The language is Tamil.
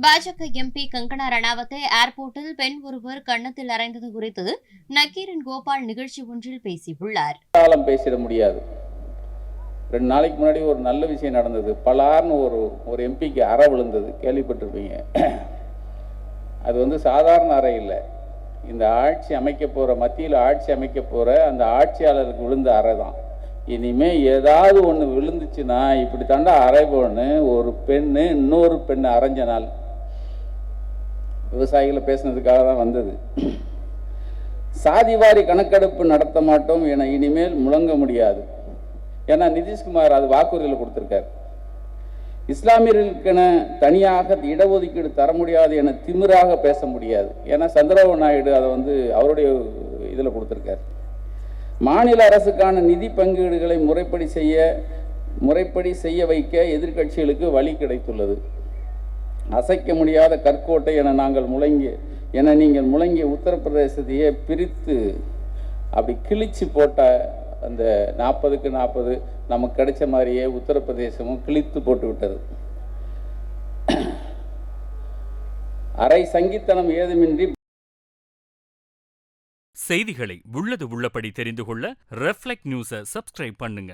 பாஜக எம்பி கங்கனா ரணாவத்தை ஏர்போர்ட்டில் பெண் ஒருவர் கன்னத்தில் அறைந்தது குறித்து நக்கீரன் கோபால் நிகழ்ச்சி ஒன்றில் பேசியுள்ளார். பேசிட முடியாது. 2 நாளைக்கு முன்னாடி ஒரு நல்ல விஷயம் நடந்தது. பலார்னு ஒரு எம்பிக்கு அறை விழுந்தது, கேள்விப்பட்டிருப்பீங்க. அது சாதாரண அறை இல்லை. இந்த ஆட்சி அமைக்க போற, மத்தியில் ஆட்சி அமைக்க போற அந்த ஆட்சியாளருக்கு விழுந்த அறை தான். இனிமே ஏதாவது ஒன்று விழுந்துச்சுன்னா இப்படி தாண்டா அரைவோன்னு ஒரு பெண்ணு இன்னொரு பெண்ணு அரைஞ்ச நாள். விவசாயிகளை பேசுனதுக்காக தான் வந்தது. சாதிவாரி கணக்கெடுப்பு நடத்த மாட்டோம் என இனிமேல் முழங்க முடியாது. ஏன்னா நிதிஷ்குமார் அது வாக்குறுதியில் கொடுத்திருக்காரு. இஸ்லாமியர்களுக்கென தனியாக இடஒதுக்கீடு தர முடியாது என திமிராக பேச முடியாது. ஏன்னா சந்திரபாபு நாயுடு அதை அவருடைய இதில் கொடுத்திருக்காரு. மாநில அரசுக்கான நிதி பங்கீடுகளை முறைப்படி செய்ய வைக்க எதிர்க்கட்சிகளுக்கு வழி கிடைத்துள்ளது. அசைக்க முடியாத கற்கோட்டை என நீங்கள் முழங்கிய உத்தரப்பிரதேசத்தையே பிரித்து அப்படி கிழிச்சு போட்ட அந்த 40க்கு 40 நமக்கு கிடைச்ச மாதிரியே உத்தரப்பிரதேசமும் கிழித்து போட்டு விட்டது. அரை சங்கித்தனம் ஏதுமின்றி செய்திகளை உள்ளது உள்ளபடி தெரிந்து கொள்ள ரெஃப்ளெக்ட் நியூஸை சப்ஸ்கிரைப் பண்ணுங்க.